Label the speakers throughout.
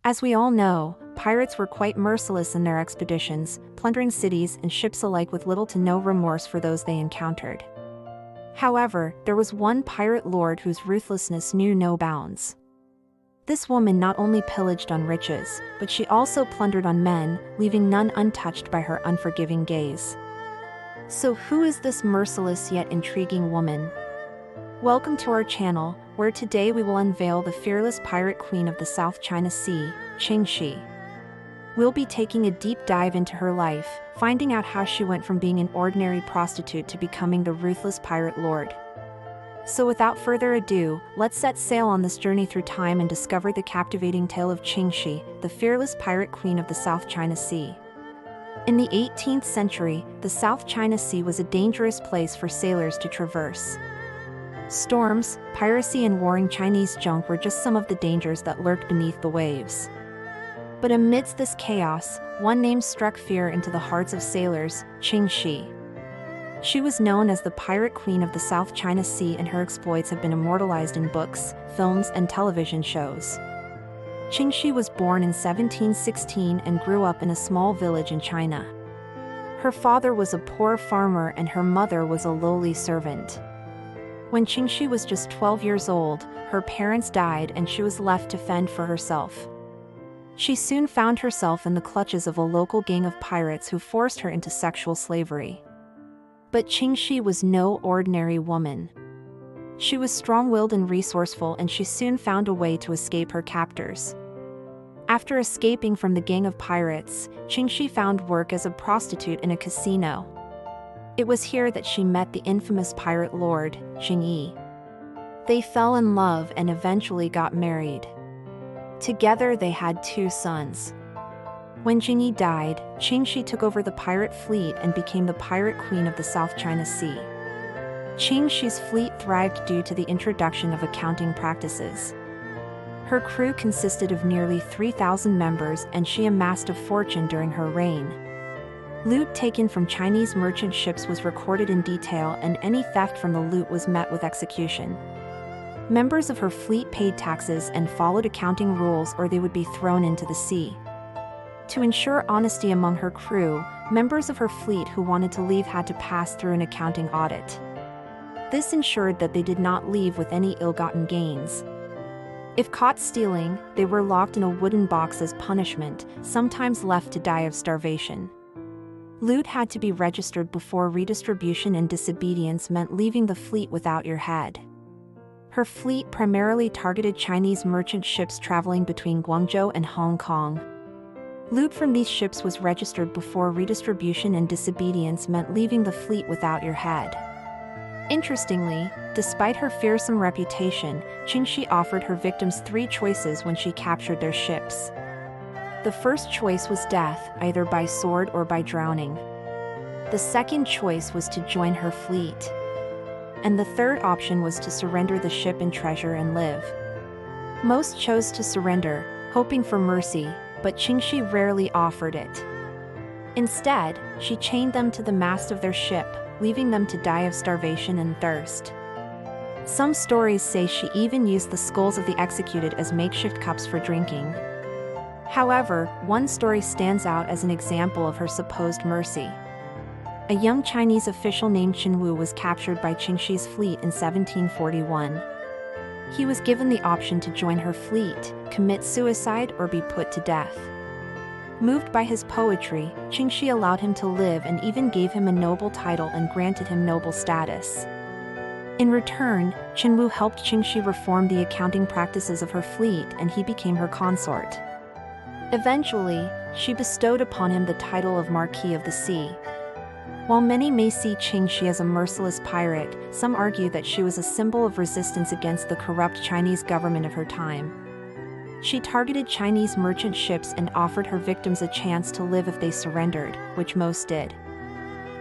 Speaker 1: As we all know, pirates were quite merciless in their expeditions, plundering cities and ships alike with little to no remorse for those they encountered. However, there was one pirate lord whose ruthlessness knew no bounds. This woman not only pillaged on riches, but she also plundered on men, leaving none untouched by her unforgiving gaze. So who is this merciless yet intriguing woman? Welcome to our channel, where today we will unveil the fearless pirate queen of the South China Sea, Qing Shi. We'll be taking a deep dive into her life, finding out how she went from being an ordinary prostitute to becoming the ruthless pirate lord. So without further ado, let's set sail on this journey through time and discover the captivating tale of Qing Shi, the fearless pirate queen of the South China Sea. In the 18th century, the South China Sea was a dangerous place for sailors to traverse. Storms, piracy and warring Chinese junk were just some of the dangers that lurked beneath the waves. But amidst this chaos, one name struck fear into the hearts of sailors, Qing Shi. She was known as the Pirate Queen of the South China Sea, and her exploits have been immortalized in books, films, and television shows. Qing Shi was born in 1716 and grew up in a small village in China. Her father was a poor farmer and her mother was a lowly servant. When Qing Shi was just 12 years old, her parents died and she was left to fend for herself. She soon found herself in the clutches of a local gang of pirates who forced her into sexual slavery. But Qing Shi was no ordinary woman. She was strong-willed and resourceful, and she soon found a way to escape her captors. After escaping from the gang of pirates, Qing Shi found work as a prostitute in a casino. It was here that she met the infamous pirate lord, Qing Yi. They fell in love and eventually got married. Together they had 2 sons. When Qing Yi died, Qing Shi took over the pirate fleet and became the pirate queen of the South China Sea. Qing Shi's fleet thrived due to the introduction of accounting practices. Her crew consisted of nearly 3,000 members, and she amassed a fortune during her reign. Loot taken from Chinese merchant ships was recorded in detail, and any theft from the loot was met with execution. Members of her fleet paid taxes and followed accounting rules, or they would be thrown into the sea. To ensure honesty among her crew, members of her fleet who wanted to leave had to pass through an accounting audit. This ensured that they did not leave with any ill-gotten gains. If caught stealing, they were locked in a wooden box as punishment, sometimes left to die of starvation. Loot had to be registered before redistribution, and disobedience meant leaving the fleet without your head. Her fleet primarily targeted Chinese merchant ships traveling between Guangzhou and Hong Kong. Loot from these ships was registered before redistribution, and disobedience meant leaving the fleet without your head. Interestingly, despite her fearsome reputation, Qing Shi offered her victims 3 choices when she captured their ships. The first choice was death, either by sword or by drowning. The second choice was to join her fleet. And the third option was to surrender the ship and treasure and live. Most chose to surrender, hoping for mercy, but Qing Shi rarely offered it. Instead, she chained them to the mast of their ship, leaving them to die of starvation and thirst. Some stories say she even used the skulls of the executed as makeshift cups for drinking. However, one story stands out as an example of her supposed mercy. A young Chinese official named Qin Wu was captured by Qing Shi's fleet in 1741. He was given the option to join her fleet, commit suicide, or be put to death. Moved by his poetry, Qing Shi allowed him to live and even gave him a noble title and granted him noble status. In return, Qin Wu helped Qing Shi reform the accounting practices of her fleet, and he became her consort. Eventually, she bestowed upon him the title of Marquis of the Sea. While many may see Qing Shi as a merciless pirate, some argue that she was a symbol of resistance against the corrupt Chinese government of her time. She targeted Chinese merchant ships and offered her victims a chance to live if they surrendered, which most did.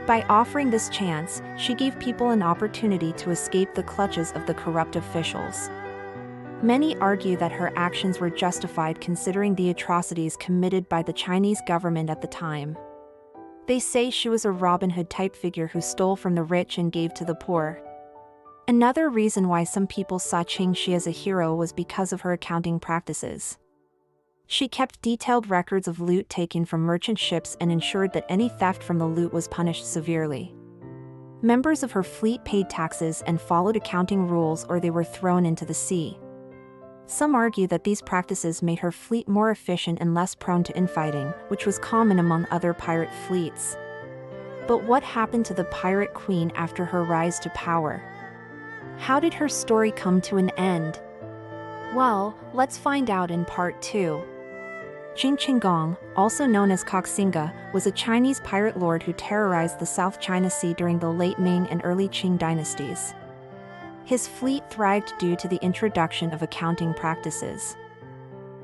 Speaker 1: By offering this chance, she gave people an opportunity to escape the clutches of the corrupt officials. Many argue that her actions were justified considering the atrocities committed by the Chinese government at the time. They say she was a Robin Hood-type figure who stole from the rich and gave to the poor. Another reason why some people saw Qing Shi as a hero was because of her accounting practices. She kept detailed records of loot taken from merchant ships and ensured that any theft from the loot was punished severely. Members of her fleet paid taxes and followed accounting rules, or they were thrown into the sea. Some argue that these practices made her fleet more efficient and less prone to infighting, which was common among other pirate fleets. But what happened to the pirate queen after her rise to power? How did her story come to an end? Well, let's find out in part 2. Jing Qinggong, also known as Koxinga, was a Chinese pirate lord who terrorized the South China Sea during the late Ming and early Qing dynasties. His fleet thrived due to the introduction of accounting practices.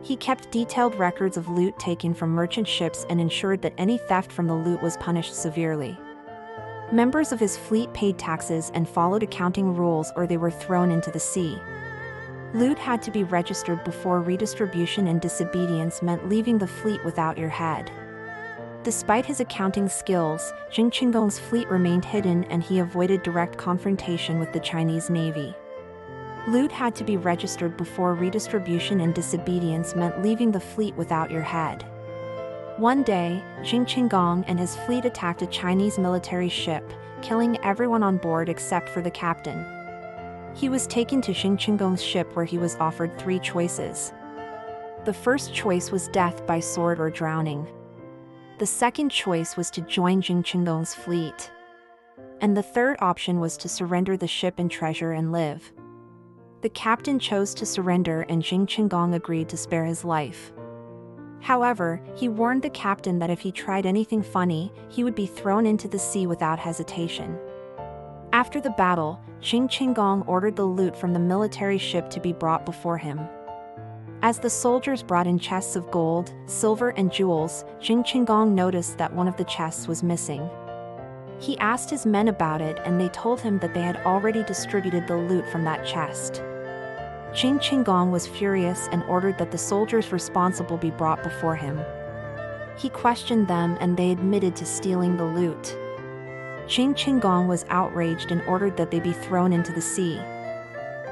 Speaker 1: He kept detailed records of loot taken from merchant ships and ensured that any theft from the loot was punished severely. Members of his fleet paid taxes and followed accounting rules, or they were thrown into the sea. Loot had to be registered before redistribution, and disobedience meant leaving the fleet without your head. Despite his accounting skills, Jing Qinggong's fleet remained hidden and he avoided direct confrontation with the Chinese Navy. Loot had to be registered before redistribution, and disobedience meant leaving the fleet without your head. One day, Jing Qinggong and his fleet attacked a Chinese military ship, killing everyone on board except for the captain. He was taken to Jing Qinggong's ship, where he was offered 3 choices. The first choice was death by sword or drowning. The second choice was to join Jing Qinggong's fleet. And the third option was to surrender the ship and treasure and live. The captain chose to surrender, and Jing Qinggong agreed to spare his life. However, he warned the captain that if he tried anything funny, he would be thrown into the sea without hesitation. After the battle, Jing Qinggong ordered the loot from the military ship to be brought before him. As the soldiers brought in chests of gold, silver, and jewels, Jing Qinggong noticed that one of the chests was missing. He asked his men about it, and they told him that they had already distributed the loot from that chest. Jing Qinggong was furious and ordered that the soldiers responsible be brought before him. He questioned them, and they admitted to stealing the loot. Jing Qinggong was outraged and ordered that they be thrown into the sea.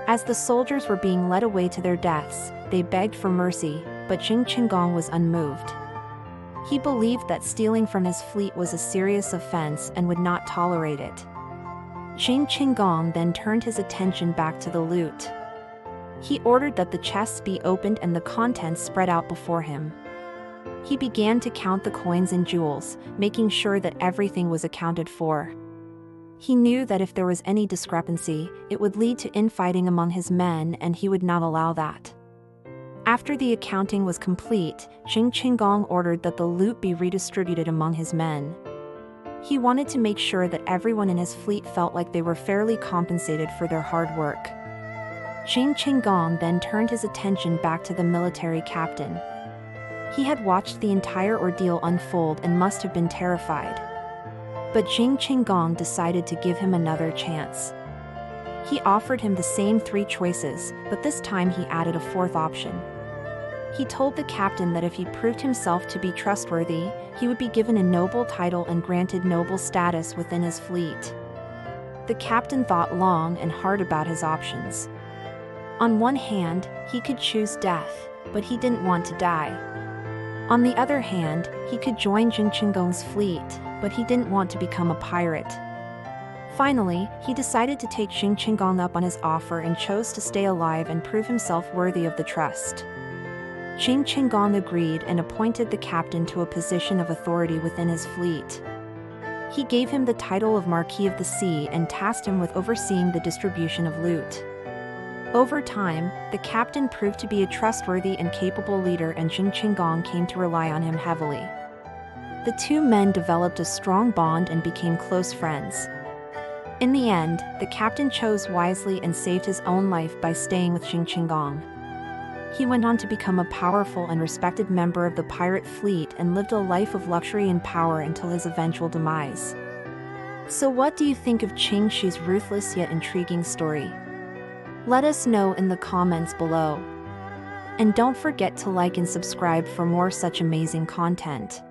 Speaker 1: As the soldiers were being led away to their deaths, they begged for mercy, but Jing Qinggong was unmoved. He believed that stealing from his fleet was a serious offense and would not tolerate it. Jing Qinggong then turned his attention back to the loot. He ordered that the chests be opened and the contents spread out before him. He began to count the coins and jewels, making sure that everything was accounted for. He knew that if there was any discrepancy, it would lead to infighting among his men, and he would not allow that. After the accounting was complete, Jing Qinggong ordered that the loot be redistributed among his men. He wanted to make sure that everyone in his fleet felt like they were fairly compensated for their hard work. Jing Qinggong then turned his attention back to the military captain. He had watched the entire ordeal unfold and must have been terrified. But Jing Qinggong decided to give him another chance. He offered him the same 3 choices, but this time he added a 4th option. He told the captain that if he proved himself to be trustworthy, he would be given a noble title and granted noble status within his fleet. The captain thought long and hard about his options. On one hand, he could choose death, but he didn't want to die. On the other hand, he could join Jing Qinggong's fleet, but he didn't want to become a pirate. Finally, he decided to take Jing Qinggong up on his offer and chose to stay alive and prove himself worthy of the trust. Jing Qinggong agreed and appointed the captain to a position of authority within his fleet. He gave him the title of Marquis of the Sea and tasked him with overseeing the distribution of loot. Over time, the captain proved to be a trustworthy and capable leader, and Jing Qinggong came to rely on him heavily. The 2 men developed a strong bond and became close friends. In the end, the captain chose wisely and saved his own life by staying with Jing Qinggong. He went on to become a powerful and respected member of the pirate fleet and lived a life of luxury and power until his eventual demise. So what do you think of Qing Shi's ruthless yet intriguing story? Let us know in the comments below. And don't forget to like and subscribe for more such amazing content.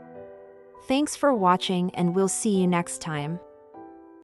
Speaker 1: Thanks for watching, and we'll see you next time.